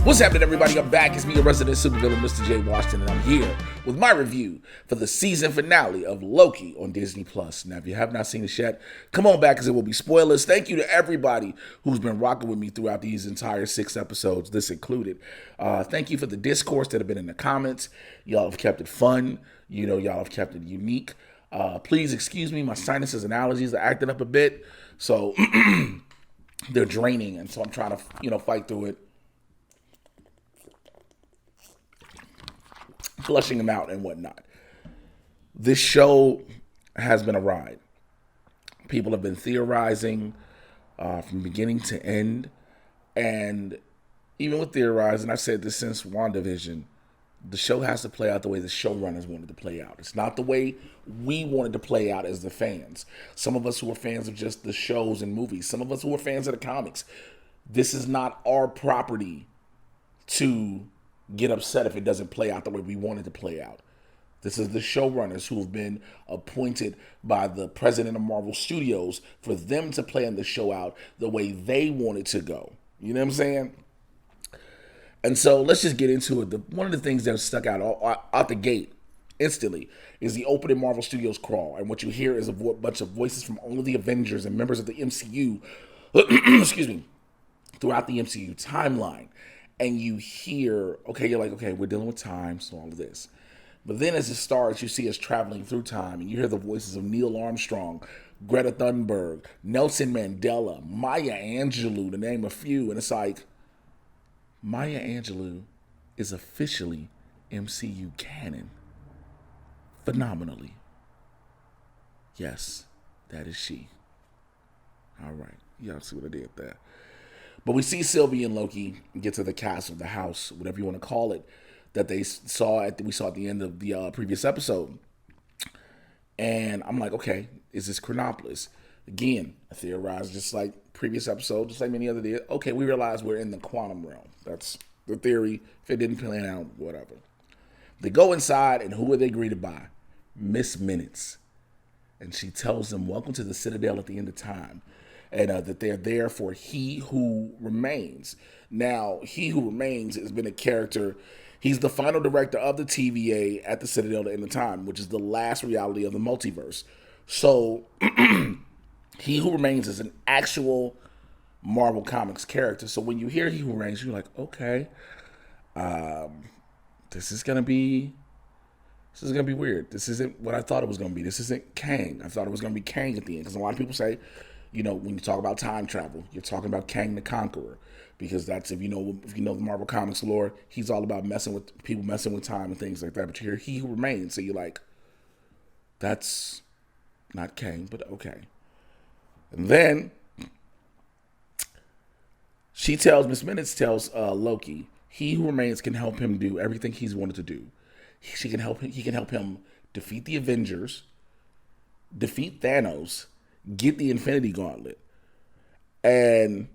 What's happening, everybody? I'm back. It's me, your resident supervillain, Mr. J. Washington, and I'm here with my review for the season finale of Loki on Disney+. Now, if you have not seen it yet, come on back, because it will be spoilers. Thank you to everybody who's been rocking with me throughout these entire 6 episodes, this included. Thank you for the discourse that have been in the comments. Y'all have kept it fun. Y'all have kept it unique. Please excuse me, my sinuses and allergies are acting up a bit, so they're draining, and so I'm trying to, fight through it. Flushing them out and whatnot. This show has been a ride. People have been theorizing from beginning to end. And even with theorizing, I've said this since WandaVision, the show has to play out the way the showrunners wanted to play out. It's not the way we wanted to play out as the fans. Some of us who are fans of just the shows and movies. Some of us who are fans of the comics. This is not our property to get upset if it doesn't play out the way we want it to play out. This is the showrunners who have been appointed by the president of Marvel Studios for them to plan the show out the way they want it to go. You know what I'm saying? And so let's just get into it. One of the things that stuck out the gate instantly is the opening Marvel Studios crawl. And what you hear is a bunch of voices from all of the Avengers and members of the MCU, excuse me, throughout the MCU timeline. And you hear, you're like, we're dealing with time, so all of this. But then as it starts, you see us traveling through time, and you hear the voices of Neil Armstrong, Greta Thunberg, Nelson Mandela, Maya Angelou, to name a few. And it's like, Maya Angelou is officially MCU canon. Phenomenally. Yes, that is she. All right. Y'all see what I did there. But we see Sylvie and Loki get to the castle, the house, whatever you want to call it, that we saw at the end of the previous episode. And I'm like, okay, is this Chronopolis? Again, I theorized just like previous episode, just like many other did. Okay, we realize we're in the quantum realm. That's the theory. If it didn't plan out, whatever. They go inside, and who are they greeted by? Miss Minutes. And she tells them, welcome to the Citadel at the end of time. And that they're there for He Who Remains. Now, He Who Remains has been a character. He's the final director of the TVA at the Citadel at the end of time, which is the last reality of the multiverse. So, He Who Remains is an actual Marvel Comics character. So when you hear He Who Remains, you're like, okay, this is gonna be weird. This isn't what I thought it was gonna be. This isn't Kang. I thought it was gonna be Kang at the end, because a lot of people say, when you talk about time travel, you're talking about Kang the Conqueror, because that's if you know the Marvel Comics lore, he's all about messing with time and things like that. But you hear He Who Remains, so you're like, that's not Kang, but okay. And then Miss Minutes tells Loki, He Who Remains can help him do everything he's wanted to do. He can help him defeat the Avengers, defeat Thanos, get the Infinity Gauntlet. And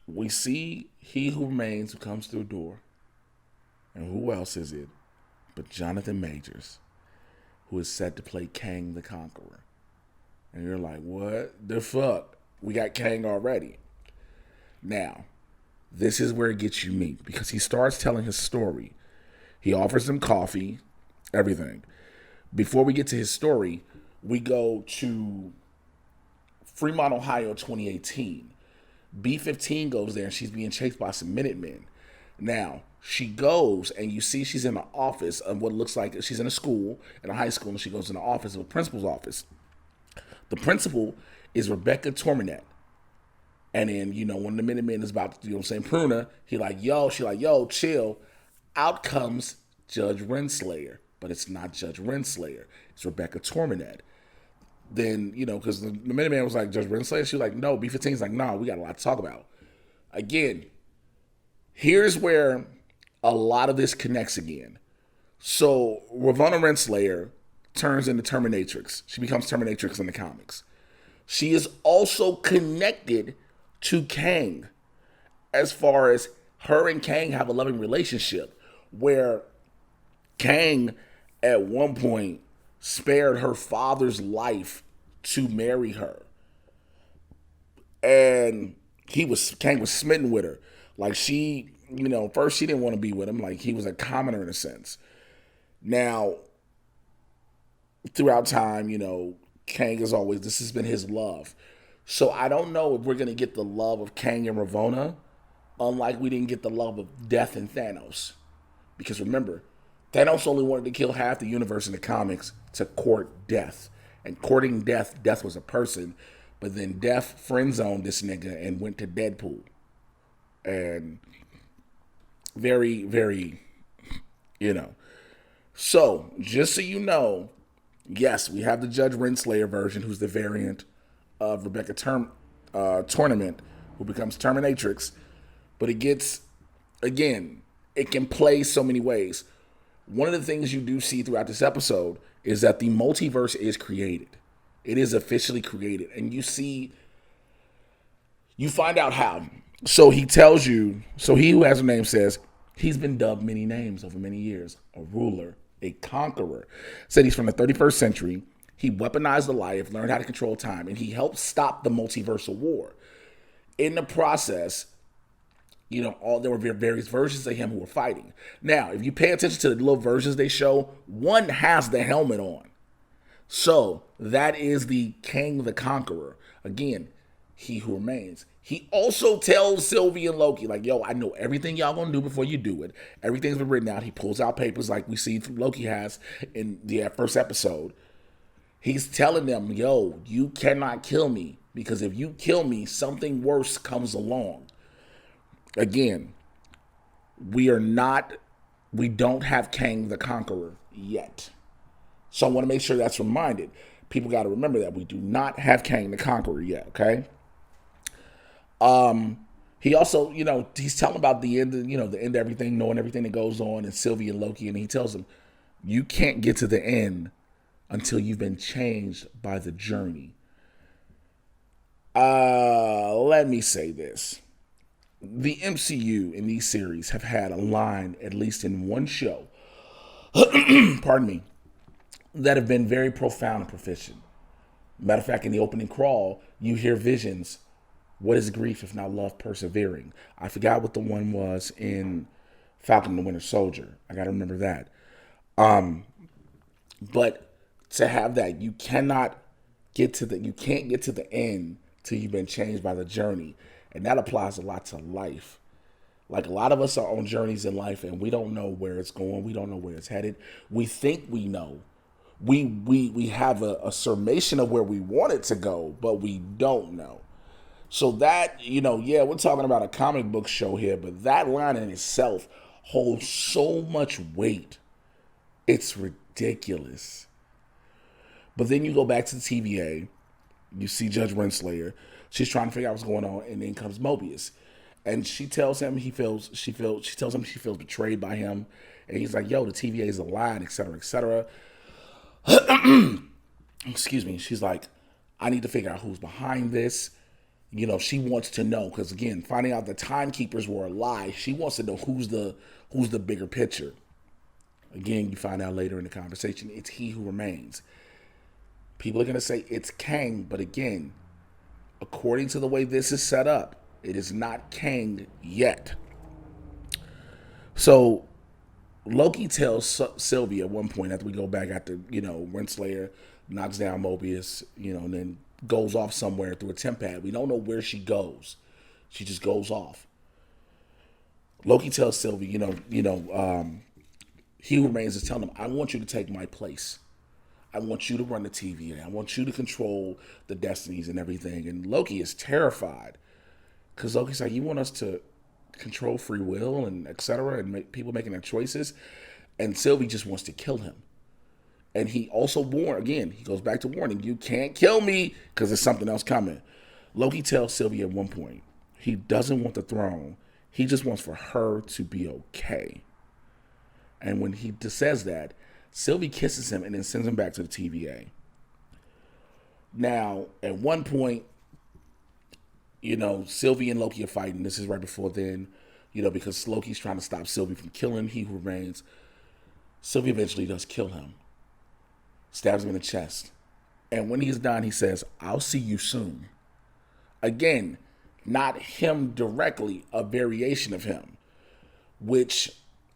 we see He Who Remains, who comes through the door. And who else is it but Jonathan Majors, who is set to play Kang the Conqueror. And you're like, what the fuck? We got Kang already. Now, this is where it gets you me, because he starts telling his story. He offers them coffee, everything. Before we get to his story, we go to Fremont, Ohio, 2018. B-15 goes there, and she's being chased by some Minutemen. Now, she goes, and you see she's in the office of what looks like she's in a school, in a high school, and she goes in the office of a principal's office. The principal is Rebecca Torminette. And then, when the Minutemen is about to, prune her, she like, yo, chill. Out comes Judge Renslayer. But it's not Judge Renslayer. It's Rebecca Torminette. Then, because the Minuteman was like, Judge Renslayer? She was like, no. B-15's like, no, we got a lot to talk about. Again, here's where a lot of this connects again. So, Ravonna Renslayer turns into Terminatrix. She becomes Terminatrix in the comics. She is also connected to Kang, as far as her and Kang have a loving relationship, where Kang at one point spared her father's life to marry her. And Kang was smitten with her. Like, she first she didn't want to be with him. Like, he was a commoner in a sense. Now, throughout time, Kang is always, this has been his love. So I don't know if we're going to get the love of Kang and Ravonna, unlike we didn't get the love of Death and Thanos. Because remember, Thanos only wanted to kill half the universe in the comics to court Death. And courting Death, Death was a person. But then Death friend-zoned this nigga and went to Deadpool. And very, very, So, just so you know, yes, we have the Judge Renslayer version, who's the variant of Rebecca Tournament, who becomes Terminatrix. But it gets, again, it can play so many ways. One of the things you do see throughout this episode is that the multiverse is created. It is officially created. And you find out how. So he tells you, so he who has a name says, he's been dubbed many names over many years. A ruler, a conqueror. Said he's from the 31st century. He weaponized the life, learned how to control time, and he helped stop the multiversal war. In the process, there were various versions of him who were fighting. Now, if you pay attention to the little versions they show, one has the helmet on. So, that is the Kang the Conqueror. Again, he who remains. He also tells Sylvie and Loki, like, yo, I know everything y'all gonna do before you do it. Everything's been written out. He pulls out papers like we see Loki has in the first episode. He's telling them, yo, you cannot kill me, because if you kill me, something worse comes along. Again, we don't have Kang the Conqueror yet. So I want to make sure that's reminded. People got to remember that we do not have Kang the Conqueror yet, okay? He also, he's telling about the end, the end of everything, knowing everything that goes on, and Sylvie and Loki, and he tells them, you can't get to the end until you've been changed by the journey. Let me say this. The MCU in these series have had a line, at least in one show, pardon me, that have been very profound and proficient. Matter of fact, in the opening crawl, you hear Vision's, what is grief if not love persevering? I forgot what the one was in Falcon and the Winter Soldier. I got to remember that. But to have that, you can't get to the end till you've been changed by the journey. And that applies a lot to life. Like, a lot of us are on journeys in life and we don't know where it's going. We don't know where it's headed. We think we know. We have a summation of where we want it to go, but we don't know. So that, we're talking about a comic book show here, but that line in itself holds so much weight. It's ridiculous. But then you go back to the TVA, you see Judge Renslayer. She's trying to figure out what's going on, and then comes Mobius. And she tells him she feels betrayed by him. And he's like, yo, the TVA is a lie, et cetera, et cetera. Excuse me. She's like, I need to figure out who's behind this. She wants to know, because again, finding out the timekeepers were a lie, she wants to know who's the bigger picture. Again, you find out later in the conversation, it's he who remains. People are going to say it's Kang, but again, according to the way this is set up, it is not Kang yet. So Loki tells Sylvie at one point, after we go back after, Renslayer knocks down Mobius, and then goes off somewhere through a temp pad. We don't know where she goes. She just goes off. Loki tells Sylvie, he who remains is telling him, I want you to take my place. I want you to run the TVA. I want you to control the destinies and everything. And Loki is terrified, because Loki's like, you want us to control free will and et cetera, and make people making their choices? And Sylvie just wants to kill him. And he also he goes back to warning, you can't kill me, because there's something else coming. Loki tells Sylvie at one point, he doesn't want the throne. He just wants for her to be okay. And when he says that, Sylvie kisses him and then sends him back to the TVA. Now, at one point, Sylvie and Loki are fighting. This is right before then, because Loki's trying to stop Sylvie from killing he who remains. Sylvie eventually does kill him. Stabs him in the chest. And when he's done, he says, I'll see you soon. Again, not him directly, a variation of him. which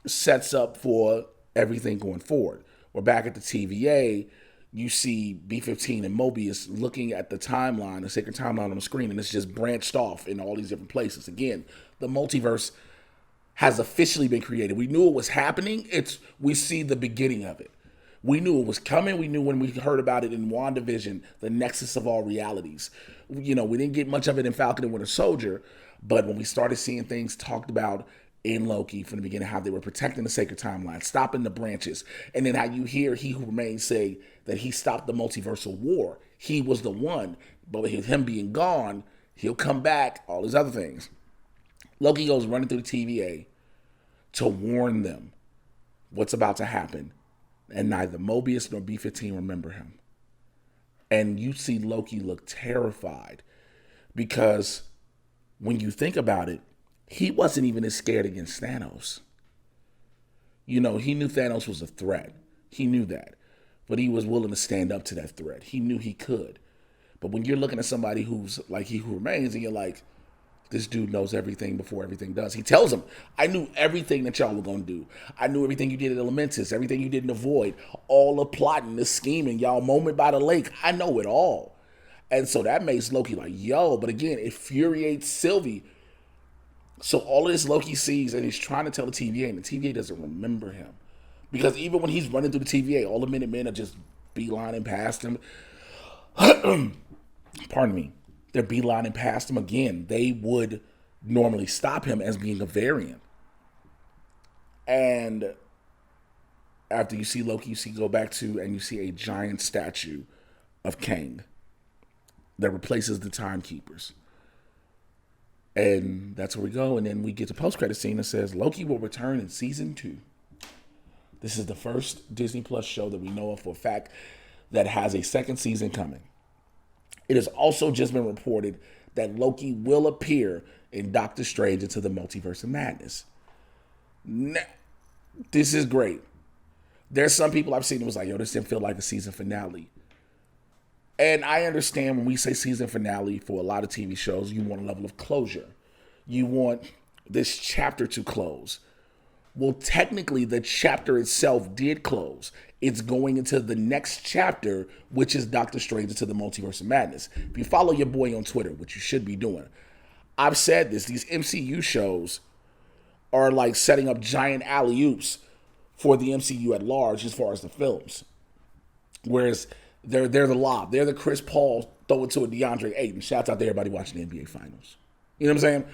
sets up for everything going forward. We're back at the TVA. You see B-15 and Mobius looking at the timeline, the sacred timeline on the screen, and it's just branched off in all these different places. Again, the multiverse has officially been created. We knew it was happening. We see the beginning of it. We knew it was coming. We knew when we heard about it in WandaVision, the nexus of all realities. We didn't get much of it in Falcon and Winter Soldier, but when we started seeing things talked about in Loki from the beginning, how they were protecting the sacred timeline, stopping the branches, and then how you hear He Who Remains say that he stopped the multiversal war. He was the one, but with him being gone, he'll come back, all these other things. Loki goes running through the TVA to warn them what's about to happen, and neither Mobius nor B-15 remember him. And you see Loki look terrified because when you think about it, he wasn't even as scared against Thanos. He knew Thanos was a threat. He knew that. But he was willing to stand up to that threat. He knew he could. But when you're looking at somebody who's like He Who Remains, and you're like, this dude knows everything before everything does. He tells him, I knew everything that y'all were going to do. I knew everything you did at Elementus, everything you did in the Void, all the plotting, the scheming, y'all moment by the lake. I know it all. And so that makes Loki like, yo, but again, it infuriates Sylvie. So all of this Loki sees, and he's trying to tell the TVA, and the TVA doesn't remember him. Because even when he's running through the TVA, all the Minutemen are just beelining past him. Pardon me. They're beelining past him again. They would normally stop him as being a variant. And after you see Loki, go back to, and you see a giant statue of Kang that replaces the Timekeepers. And that's where we go. And then we get the post-credit scene that says Loki will return in season 2. This is the first Disney Plus show that we know of for a fact that has a second season coming. It has also just been reported that Loki will appear in Doctor Strange Into the Multiverse of Madness. Now, this is great. There's some people I've seen who was like, yo, this didn't feel like a season finale. And I understand when we say season finale for a lot of TV shows, you want a level of closure. You want this chapter to close. Well, technically, the chapter itself did close. It's going into the next chapter, which is Doctor Strange Into the Multiverse of Madness. If you follow your boy on Twitter, which you should be doing, I've said this, these MCU shows are like setting up giant alley-oops for the MCU at large as far as the films. Whereas they're the lob. They're the Chris Paul throwing to a DeAndre Ayton. Shouts out to everybody watching the NBA Finals. You know what I'm saying?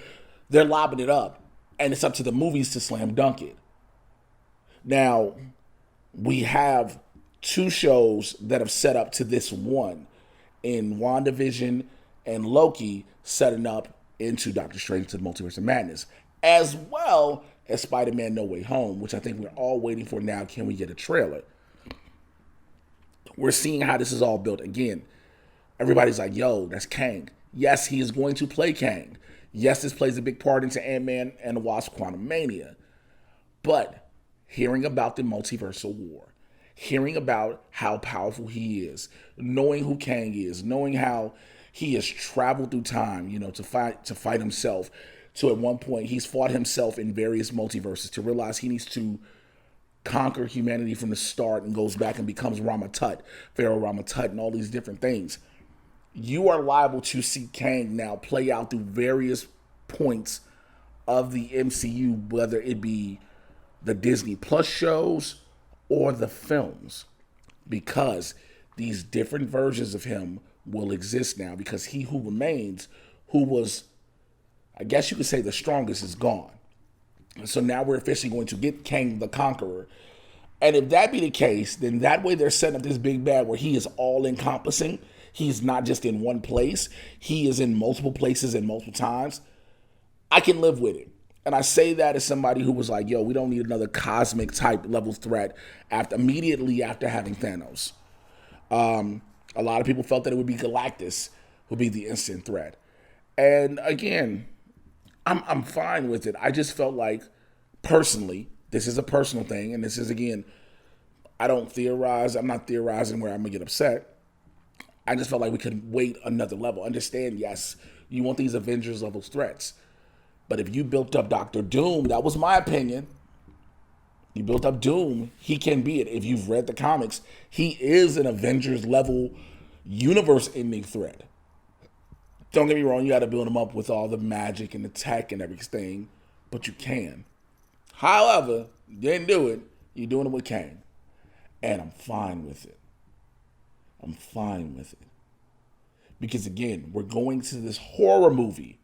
They're lobbing it up. And it's up to the movies to slam dunk it. Now, we have 2 shows that have set up to this one in WandaVision and Loki setting up into Doctor Strange to the Multiverse of Madness, as well as Spider-Man No Way Home, which I think we're all waiting for now. Can we get a trailer? We're seeing how this is all built. Again, everybody's like, yo, that's Kang. Yes, he is going to play Kang. Yes, this plays a big part into Ant-Man and the Wasp: Quantumania. But hearing about the multiversal war, hearing about how powerful he is, knowing who Kang is, knowing how he has traveled through time, to fight himself. So at one point, he's fought himself in various multiverses to realize he needs to conquer humanity from the start and goes back and becomes Rama-Tut, Pharaoh Rama-Tut, and all these different things. You are liable to see Kang now play out through various points of the MCU, whether it be the Disney Plus shows or the films, because these different versions of him will exist now, because He Who Remains, who was, I guess you could say, the strongest, is gone. So now we're officially going to get Kang the Conqueror. And if that be the case, then that way they're setting up this big bad where he is all encompassing. He's not just in one place. He is in multiple places and multiple times. I can live with it. And I say that as somebody who was like, yo, we don't need another cosmic type level threat immediately after having Thanos. A lot of people felt that it would be Galactus would be the instant threat. And again, I'm fine with it. I just felt like, personally, this is a personal thing. And this is, again, I don't theorize. I'm not theorizing where I'm going to get upset. I just felt like we could wait another level. Understand, yes, you want these Avengers level threats. But if you built up Doctor Doom, that was my opinion. You built up Doom, he can be it. If you've read the comics, he is an Avengers level universe ending threat. Don't get me wrong, you got to build him up with all the magic and the tech and everything, but you can. However, you didn't do it. You're doing it with Kang. And I'm fine with it. I'm fine with it. Because again, we're going to this horror movie.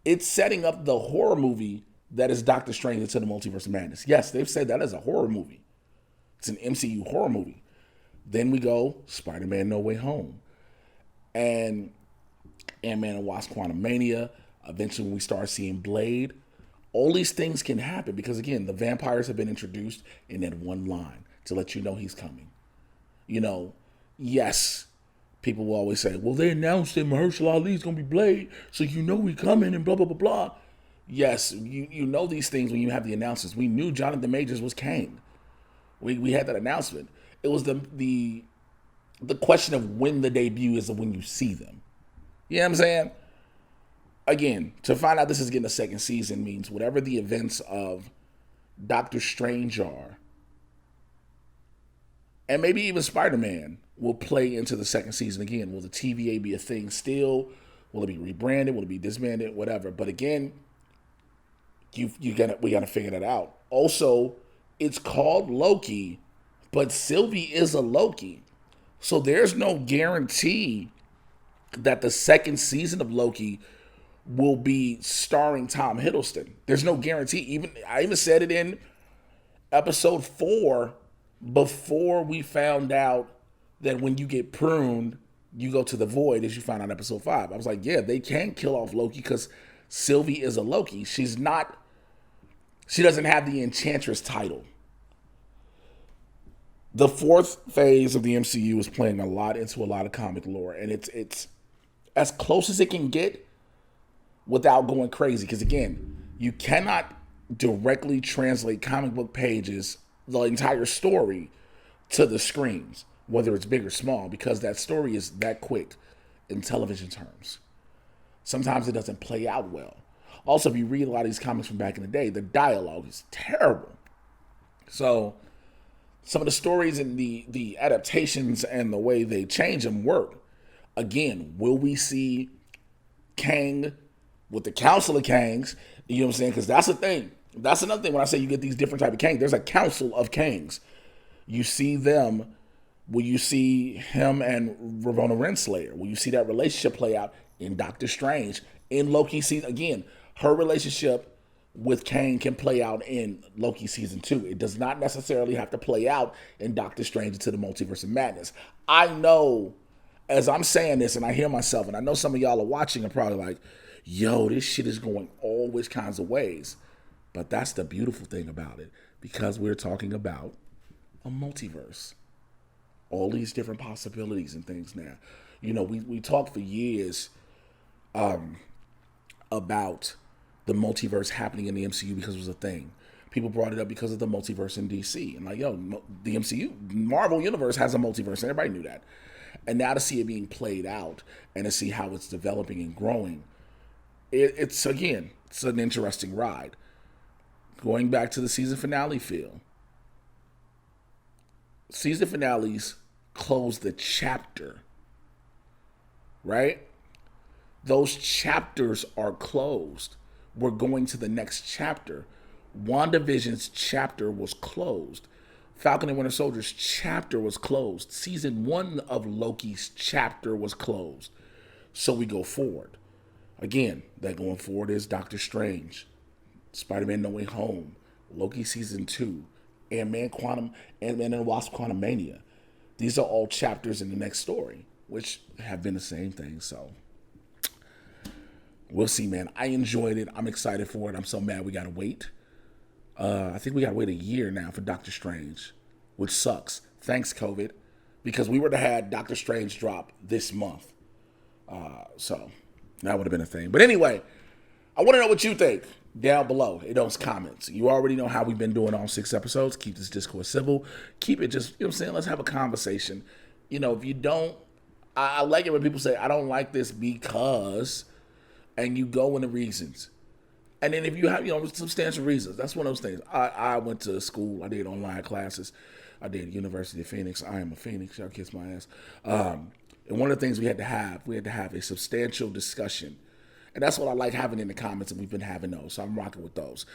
It's setting up the horror movie that is Doctor Strange into the Multiverse of Madness. Yes, they've said that is a horror movie. It's an MCU horror movie. Then we go Spider-Man No Way Home. And Ant-Man and Wasp Quantumania. Eventually when we start seeing Blade. All these things can happen because, again, the vampires have been introduced in that one line to let you know he's coming. You know, yes, people will always say, well, they announced that Mahershala Ali's going to be Blade, so you know he's coming and blah, blah, blah, blah. Yes, you know these things when you have the announcements. We knew Jonathan Majors was Kang. We had that announcement. It was the question of when the debut is of when you see them. You know what I'm saying? Again, to find out this is getting a second season means whatever the events of Doctor Strange are, and maybe even Spider-Man will play into the second season again. Will the TVA be a thing still? Will it be rebranded? Will it be disbanded? Whatever. But again, we gotta figure that out. Also, it's called Loki, but Sylvie is a Loki. So there's no guarantee that the second season of Loki will be starring Tom Hiddleston. There's no guarantee. I even said it in episode 4 before we found out that when you get pruned, you go to the void, as you found out in episode 5. I was like, yeah, they can kill off Loki because Sylvie is a Loki. She doesn't have the Enchantress title. The fourth phase of the MCU is playing a lot into a lot of comic lore, and it's as close as it can get without going crazy. Because again, you cannot directly translate comic book pages, the entire story, to the screens, whether it's big or small, because that story is that quick in television terms. Sometimes it doesn't play out well. Also, if you read a lot of these comics from back in the day, the dialogue is terrible. So some of the stories and the adaptations and the way they change them work. Again, will we see Kang with the Council of Kangs? You know what I'm saying? Because that's the thing. That's another thing when I say you get these different type of Kangs. There's a Council of Kangs. You see them. Will you see him and Ravonna Renslayer? Will you see that relationship play out in Doctor Strange? In Loki season, again, her relationship with Kang can play out in Loki season 2. It does not necessarily have to play out in Doctor Strange into the Multiverse of Madness. I know, as I'm saying this and I hear myself, and I know some of y'all are watching and probably like, yo, this shit is going all which kinds of ways. But that's the beautiful thing about it, because we're talking about a multiverse. All these different possibilities and things now. You know, we talked for years about the multiverse happening in the MCU because it was a thing. People brought it up because of the multiverse in DC. And like, yo, the MCU, Marvel Universe has a multiverse, and everybody knew that. And now to see it being played out and to see how it's developing and growing, it's an interesting ride. Going back to the season finale feel. Season finales close the chapter, right? Those chapters are closed. We're going to the next chapter. WandaVision's chapter was closed. Falcon and Winter Soldier's chapter was closed. Season 1 of Loki's chapter was closed. So we go forward. Again, that going forward is Doctor Strange, Spider-Man No Way Home, Loki Season 2, Ant-Man and the Wasp Quantumania. These are all chapters in the next story, which have been the same thing. So we'll see, man. I enjoyed it. I'm excited for it. I'm so mad we got to wait. I think we got to wait a year now for Doctor Strange, which sucks. Thanks, COVID, because we would have had Doctor Strange drop this month. So that would have been a thing. But anyway, I want to know what you think down below in those comments. You already know how we've been doing all 6 episodes. Keep this discourse civil. Keep it just, you know what I'm saying? Let's have a conversation. You know, if you don't, I like it when people say, I don't like this because, and you go into reasons. And then if you have, substantial reasons, that's one of those things. I went to school. I did online classes. I did University of Phoenix. I am a Phoenix. Y'all kiss my ass. And one of the things we had to have a substantial discussion. And that's what I like having in the comments, and we've been having those. So I'm rocking with those.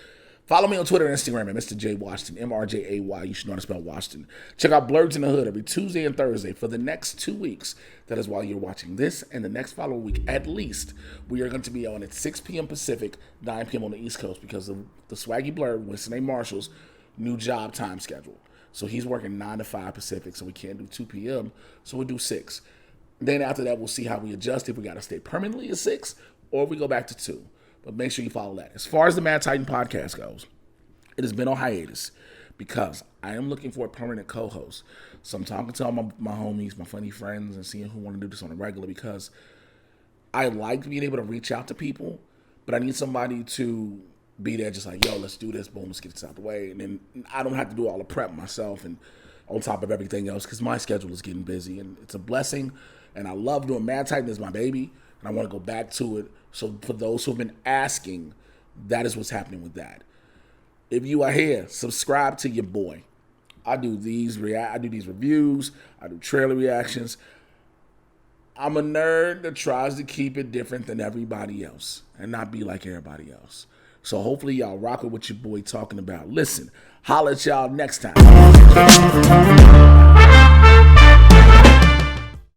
Follow me on Twitter and Instagram at Mr. J Washington, MRJAY. You should know how to spell Washington. Check out Blurds in the Hood every Tuesday and Thursday for the next 2 weeks. That is while you're watching this, and the next following week, at least, we are going to be on at 6 p.m. Pacific, 9 p.m. on the East Coast because of the Swaggy Blurd, Winston A. Marshall's new job time schedule. So he's working 9 to 5 Pacific, so we can't do 2 p.m., so we'll do 6. Then after that, we'll see how we adjust, if we got to stay permanently at 6 or if we go back to 2. But make sure you follow that. As far as the Mad Titan podcast goes, it has been on hiatus because I am looking for a permanent co-host. So I'm talking to all my homies, my funny friends, and seeing who want to do this on a regular because I like being able to reach out to people, but I need somebody to be there just like, yo, let's do this, boom, let's get this out the way. And then I don't have to do all the prep myself and on top of everything else because my schedule is getting busy. And it's a blessing, and I love doing Mad Titan is my baby, and I want to go back to it. So for those who have been asking, that is what's happening with that. If you are here, subscribe to your boy. I do these reviews. I do trailer reactions. I'm a nerd that tries to keep it different than everybody else and not be like everybody else. So hopefully y'all rock with what your boy talking about. Listen, holla at y'all next time.